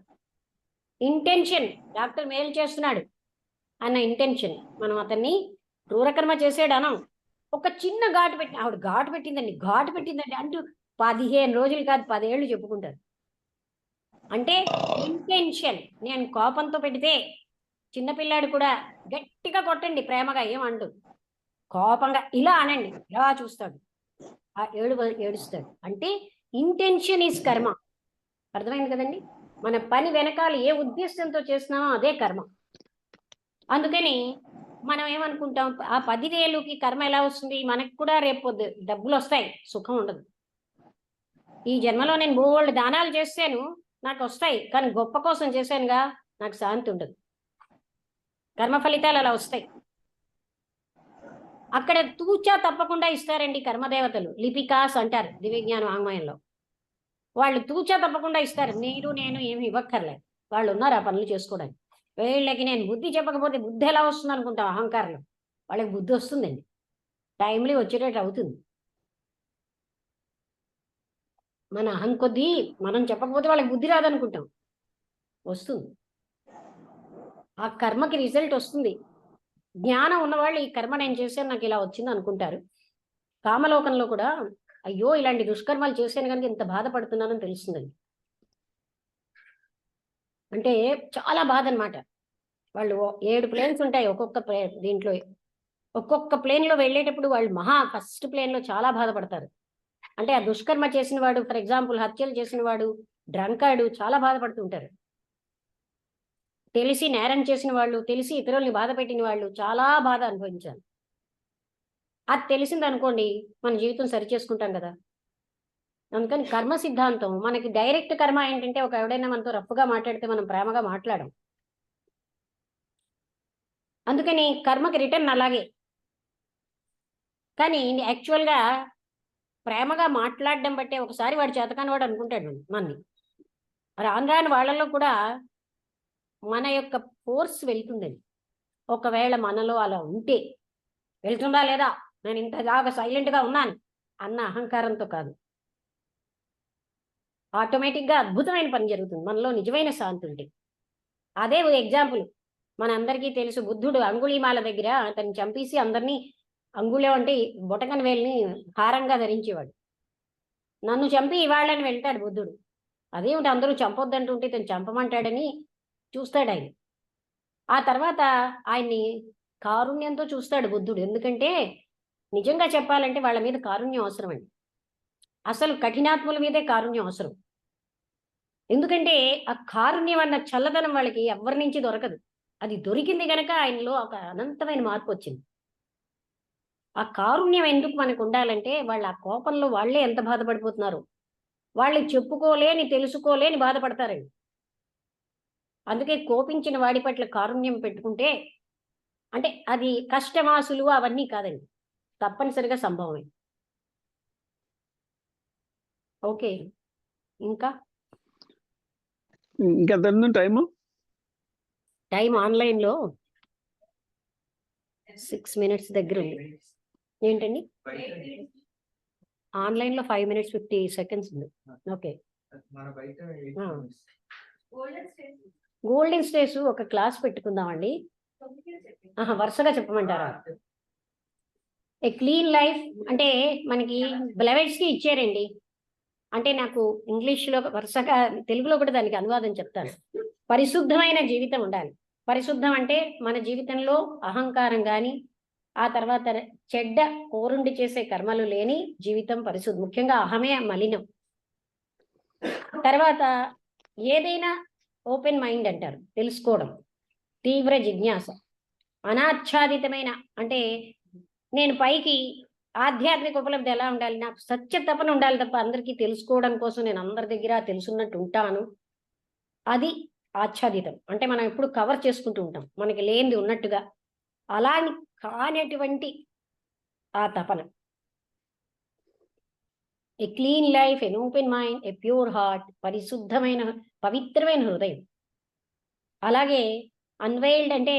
ఇంటెన్షన్, డాక్టర్ మేలు చేస్తున్నాడు అన్న ఇంటెన్షన్. మనం అతన్ని క్రూరకర్మ చేసాడు అనం. ఒక చిన్న ఘాటు పెట్టి, ఆవిడ ఘాటు పెట్టిందండి అంటూ 15 రోజులు కాదు 10 ఏళ్ళు చెప్పుకుంటారు. అంటే ఇంటెన్షన్. నేను కోపంతో పెడితే చిన్నపిల్లాడు కూడా గట్టిగా కొట్టండి ప్రేమగా, ఏమంటూ కోపంగా ఇలా అనండి, ఇలా చూస్తాడు, ఆ ఏడుస్తాడు. అంటే ఇంటెన్షన్ ఈజ్ కర్మ. అర్థమైంది కదండి? మన పని వెనకాల ఏ ఉద్దేశంతో చేస్తున్నామో అదే కర్మ. అందుకని మనం ఏమనుకుంటాం, ఆ 10,000కి కర్మ ఎలా వస్తుంది, మనకు కూడా రేపు డబ్బులు వస్తాయి, సుఖం ఉండదు. ఈ జన్మలో నేను బోల్డ్ దానాలు చేశాను, నాకు వస్తాయి, కానీ గొప్ప కోసం చేశానుగా, నాకు శాంతి ఉండదు. కర్మ ఫలితాలు అలా వస్తాయి. అక్కడ తూచా తప్పకుండా ఇస్తారండి కర్మదేవతలు, లిపికాస్ అంటారు దివ్యజ్ఞాన వాంగ్మయంలో. వాళ్ళు తూచా తప్పకుండా ఇస్తారు, నేను ఏమి ఇవ్వక్కర్లేదు, వాళ్ళు ఉన్నారు ఆ పనులు చేసుకోవడానికి. వీళ్ళకి నేను బుద్ధి చెప్పకపోతే బుద్ధి ఎలా వస్తుంది అనుకుంటాం, అహంకారంలో. వాళ్ళకి బుద్ధి వస్తుందండి, టైంలీ వచ్చేటట్టు అవుతుంది. మన అహం కొద్దీ మనం చెప్పకపోతే వాళ్ళకి బుద్ధి రాదనుకుంటాం, వస్తుంది. ఆ కర్మకి రిజల్ట్ వస్తుంది. జ్ఞానం ఉన్నవాళ్ళు ఈ కర్మ నేను చేశాను, నాకు ఇలా వచ్చింది అనుకుంటారు. కామలోకంలో కూడా అయ్యో ఇలాంటి దుష్కర్మాలు చేశాను కనుక ఇంత బాధపడుతున్నానని తెలుస్తుందండి. అంటే చాలా బాధ అనమాట. వాళ్ళు 7 ప్లేన్స్ ఉంటాయి ఒక్కొక్క దీంట్లో. ఒక్కొక్క ప్లేన్లో వెళ్ళేటప్పుడు వాళ్ళు ఫస్ట్ ప్లేన్లో చాలా బాధపడతారు. అంటే ఆ దుష్కర్మ చేసిన వాడు, ఫర్ ఎగ్జాంపుల్ హత్యలు చేసిన వాడు, డ్రంకాడు చాలా బాధపడుతుంటారు. తెలిసి నేరం చేసిన వాళ్ళు, తెలిసి ఇతరుల్ని బాధ పెట్టిన వాళ్ళు చాలా బాధ అనుభవించారు. అది తెలిసింది అనుకోండి, మన జీవితం సరి చేసుకుంటాం కదా. అందుకని కర్మ సిద్ధాంతం మనకి డైరెక్ట్ కర్మ ఏంటంటే, ఒక ఎవడైనా మనతో రఫ్గా మాట్లాడితే మనం ప్రేమగా మాట్లాడం. అందుకని కర్మకి రిటర్న్ అలాగే. కానీ యాక్చువల్గా ప్రేమగా మాట్లాడడం బట్టే ఒకసారి వాడు చేతకాని వాడు అనుకుంటాడు మనని. రాను వాళ్ళలో కూడా మన యొక్క ఫోర్స్ వెళ్తుందండి. ఒకవేళ మనలో అలా ఉంటే, వెళ్తుందా లేదా, నేను ఇంత దాకా సైలెంట్గా ఉన్నాను అన్న అహంకారంతో కాదు, ఆటోమేటిక్గా అద్భుతమైన పని జరుగుతుంది మనలో నిజమైన శాంతి ఉంటే. అదే ఎగ్జాంపుల్ మనందరికీ తెలుసు, బుద్ధుడు అంగుళీమాల దగ్గర అతన్ని చంపేసి అందరినీ, అంగుళం అంటే బొటకన వేలిని హారంగా ధరించేవాడు. నన్ను చంపి ఇవాళ్ళని వెళ్తాడు బుద్ధుడు. అదేమిటి అందరూ చంపొద్దంటుంటే తను చంపమంటాడని చూస్తాడు ఆయన. ఆ తర్వాత ఆయన్ని కారుణ్యంతో చూస్తాడు బుద్ధుడు. ఎందుకంటే నిజంగా చెప్పాలంటే వాళ్ళ మీద కారుణ్యం అవసరం అండి. అసలు కఠినాత్ముల మీదే కారుణ్యం అవసరం. ఎందుకంటే ఆ కారుణ్యం అన్న చల్లదనం వాళ్ళకి ఎవరి నుంచి దొరకదు. అది దొరికింది కనుక ఆయనలో ఒక అనంతమైన మార్పు వచ్చింది. ఆ కారుణ్యం ఎందుకు మనకు ఉండాలంటే, వాళ్ళ ఆ కోపంలో వాళ్ళే ఎంత బాధపడిపోతున్నారు, వాళ్ళు చెప్పుకోలేని తెలుసుకోలేని బాధపడతారండి. అందుకే కోపించిన వాడి పట్ల కారుణ్యం పెట్టుకుంటే, అంటే అది కష్టమా సులువా అవన్నీ కాదండి, తప్పనిసరిగా సంభవమే. ఓకే, ఇంకా టైం ఆన్లైన్లో 6 minutes దగ్గర ఉంది. ఏంటండి ఆన్లైన్లో 5 minutes 50 seconds ఉంది. ఓకే, గోల్డెన్ స్టేస్ ఒక క్లాస్ పెట్టుకుందామండి. వరుసగా చెప్పమంటారా? ఏ క్లీన్ లైఫ్ అంటే మనకి బ్లెవెట్స్కి ఇచ్చారండి. అంటే నాకు ఇంగ్లీష్లో వరుసగా, తెలుగులో కూడా దానికి అనువాదం చెప్తాను. పరిశుద్ధమైన జీవితం ఉండాలి. పరిశుద్ధం అంటే మన జీవితంలో అహంకారం కానీ, ఆ తర్వాత చెడ్డ కోరుండి చేసే కర్మలు లేని జీవితం పరిశుద్ధం. ముఖ్యంగా అహమే మలినం. తర్వాత ఏదైనా ఓపెన్ మైండ్ అంటారు, తెలుసుకోవడం, తీవ్ర జిజ్ఞాస, అనాచ్ఛాదితమైన, అంటే నేను పైకి ఆధ్యాత్మిక ఉపలబ్ధి ఎలా ఉండాలి, నాకు సత్య తపన ఉండాలి తప్ప అందరికీ తెలుసుకోవడం కోసం నేను అందరి దగ్గర తెలుసున్నట్టు ఉంటాను, అది ఆచ్ఛాదితం. అంటే మనం ఎప్పుడు కవర్ చేసుకుంటూ ఉంటాం మనకి లేనిది ఉన్నట్టుగా. అలా కానటువంటి ఆ తపన. ఏ clean life, an open mind, A pure heart, పరిశుద్ధమైన పవిత్రమైన హృదయం. అలాగే అన్వైల్డ్ అంటే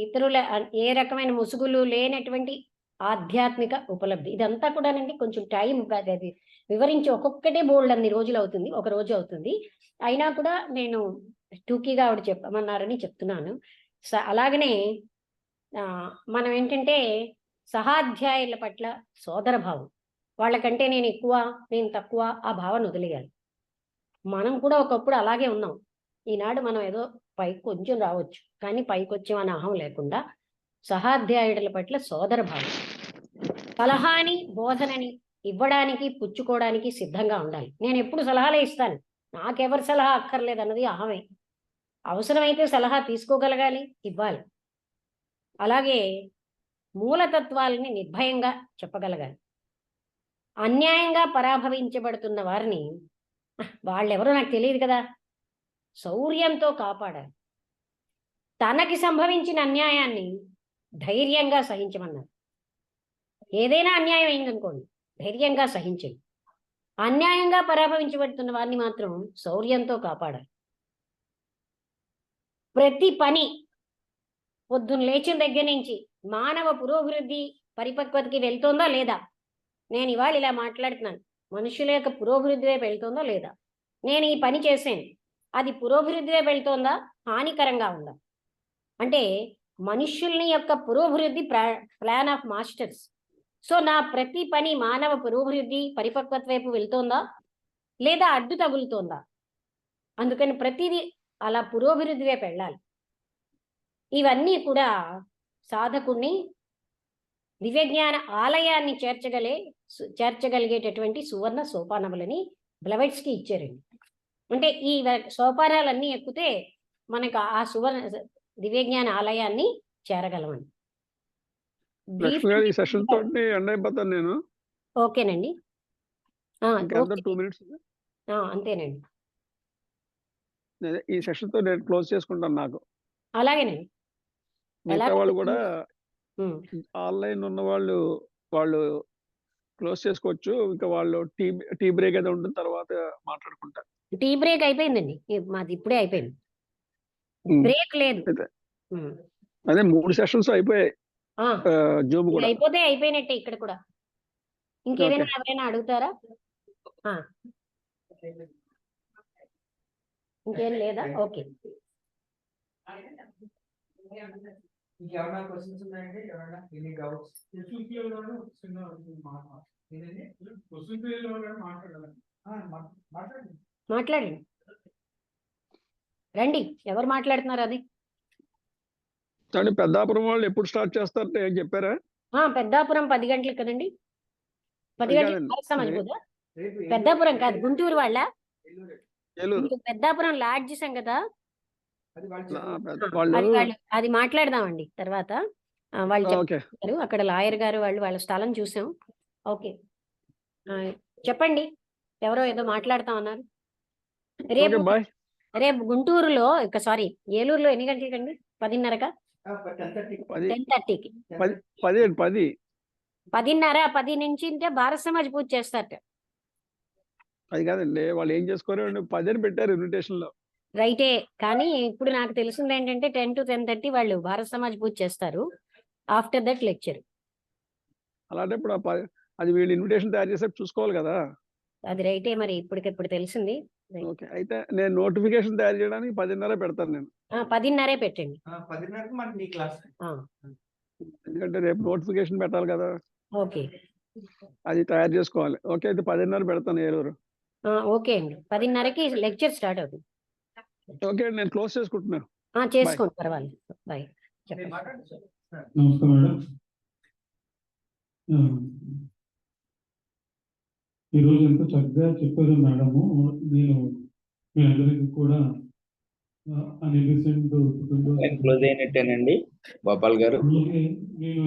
ఇతరుల ఏ రకమైన ముసుగులు లేనటువంటి ఆధ్యాత్మిక ఉపలబ్ధి. ఇదంతా కూడానండి కొంచెం టైం అది వివరించి ఒక్కొక్కటే బోల్డ్ అన్ని రోజులు అవుతుంది, ఒక రోజు అవుతుంది. అయినా కూడా నేను టూకీగా ఆవిడ చెప్పమన్నారని చెప్తున్నాను. అలాగనే మనం ఏంటంటే సహాధ్యాయుల పట్ల సోదర భావం, వాళ్ళకంటే నేను ఎక్కువ నేను తక్కువ ఆ భావన వదిలేయాలి. మనం కూడా ఒకప్పుడు అలాగే ఉన్నాం. ఈనాడు మనం ఏదో పైకి కొంచెం రావచ్చు, కానీ పైకి వచ్చామని అహం లేకుండా సహాధ్యాయుల పట్ల సోదర భావం, సలహాని బోధనని ఇవ్వడానికి పుచ్చుకోవడానికి సిద్ధంగా ఉండాలి. నేను ఎప్పుడు సలహాలే ఇస్తాను, నాకెవరి సలహా అక్కర్లేదు అన్నది అహమే. అవసరమైతే సలహా తీసుకోగలగాలి, ఇవ్వాలి. అలాగే మూలతత్వాలని నిర్భయంగా చెప్పగలగాలి. అన్యాయంగా పరాభవించబడుతున్న వారిని వాళ్ళెవరో నాకు తెలియదు కదా, శౌర్యంతో కాపాడాలి. తనకి సంభవించిన అన్యాయాన్ని ధైర్యంగా సహించమన్నారు. ఏదైనా అన్యాయం అయిందనుకోండి, ధైర్యంగా సహించండి. అన్యాయంగా పరాభవించబడుతున్న వారిని మాత్రం శౌర్యంతో కాపాడాలి. ప్రతి పని పొద్దున్న లేచిన దగ్గర నుంచి మానవ పురోభివృద్ధి పరిపక్వతకి వెళ్తుందా లేదా? నేను ఇవాళ ఇలా మాట్లాడుతున్నాను, మనుషుల యొక్క పురోభివృద్ధి వైపు వెళ్తుందా లేదా? నేను ఈ పని చేశాను, అది పురోభివృద్ధి వైపు వెళ్తుందా, హానికరంగా ఉందా? అంటే మనుష్యుల్ని యొక్క పురోభివృద్ధి ప్లాన్ ఆఫ్ మాస్టర్స్. సో నా ప్రతి పని మానవ పురోభివృద్ధి పరిపక్వత వైపు వెళ్తోందా లేదా అడ్డు తగులుతోందా? అందుకని ప్రతిదీ అలా పురోభివృద్ధి వైపు వెళ్ళాలి. ఇవన్నీ కూడా సాధకుణ్ణి దివ్యజ్ఞాన ఆలయాన్ని చేర్చగలిగేటటువంటి సువర్ణ సోపానములని బ్లవైట్స్కి ఇచ్చారండి. అంటే ఈ సోపానాలన్నీ ఎక్కితే మనకు ఆ సువర్ణ దివ్యజ్ఞాన ఆలయాన్ని చేరగలమని. లక్ష్మి గారు, ఈ సెషన్ తోటి ఎండ్ అయిపోతాను నేను. ఓకేనండి. ఇంకెంత 2 minutes? అంతేనండి. ఈ సెషన్ తో నేను క్లోజ్ చేసుకుంటాను. నాకు అలాగేనండి. మిగతా వాళ్ళు కూడా ఉమ్. ఆన్లైన్ ఉన్న వాళ్ళు క్లోజ్ చేసుకోవచ్చు. ఇంకా వాళ్ళు టీ బ్రేక్ ఏదో ఉంటుంది, తర్వాత మాట్లాడుకుంటారు. టీ బ్రేక్ అయిపోయిందండి, మాది ఇప్పుడే అయిపోయింది. బ్రేక్ లేదు. అయితే అదే 3 సెషన్స్ అయిపోయాయి. జూమ్ కూడా అయిపోతే అయిపోయినట్టే. ఇక్కడ కూడా ఇంకేదైనా ఎవరైనా అడుగుతారా? ఇంకేం లేదా? ఓకే. ఇంకేమైనా క్వశ్చన్స్ ఉన్నాయండి? ఎవరైనా ఎనీ డౌట్స్? మాట్లాడండి, రండి. ఎవరు మాట్లాడుతున్నారు? అది కానీ పెద్దాపురం వాళ్ళు ఎప్పుడు స్టార్ట్ చేస్తారంటే ఏం చెప్పారా? పెద్దాపురం 10 గంటలకు కదండి. 10 గంటలకు మర్చిపోదా? పెద్దాపురం కాదు, గుంటూరు వాళ్ళ. ఏలూరు. పెద్దాపురం లాడ్జ్ సంగత వాళ్ళు అది మాట్లాడదామండి తర్వాత. వాళ్ళు చెప్తారు. అక్కడ లాయర్ గారు వాళ్ళ స్థలం చూసాం. ఓకే, చెప్పండి. ఎవరో ఏదో మాట్లాడుతా ఉన్నారు. రేపు గుంటూరులో, సారీ ఏలూరులో ఎన్ని గంటలకండి? 10:30కా? 10:30కి. 10:30 నుంచి భారత సమాజ్ పూజ చేస్తారట. అది కాదండి, వాళ్ళు ఏం చేసుకోరు, 10 అని పెట్టారు ఇన్విటేషన్ లో. రైటే, కానీ ఇప్పుడు నాకు తెలిసింది ఏంటంటే 10 to 10:30 వాళ్ళు భారత సమాజ్ పూజ చేస్తారు. After that lecture. అలాంటే ఇప్పుడు అది వీళ్ళు ఇన్విటేషన్ తయారు చేసే చూసుకోవాలి కదా. అది రైటే, మరి ఇప్పటికిప్పుడు తెలిసింది. ఓకే, అయితే నేను నోటిఫికేషన్ తయారు చేయడానికి 10:30 పెడతాను నేను. 10:30 పెట్టండి. 10:30కి మనకి మీ క్లాస్. ఎందుకంటే రేపు నోటిఫికేషన్ పెట్టాలి కదా. ఓకే, అది తయారు చేసుకోవాలి. ఓకే, అయితే 10:30 పెడతాను ఏలూరు. ఓకే అండి. 10:30కి లెక్చర్ స్టార్ట్ అవుతుంది. ఓకే, నేను క్లోజ్ చేసుకుంటున్నాను. చేసుకోండి, పర్వాలేదు. బాయ్. నమస్కారం మేడం. ఈరోజు ఎంత చక్కగా చెప్పారు మేడము. నేను మీ అందరికీ కూడా క్లోజ్ అయినట్టేనండి గోపాల్ గారు. నేను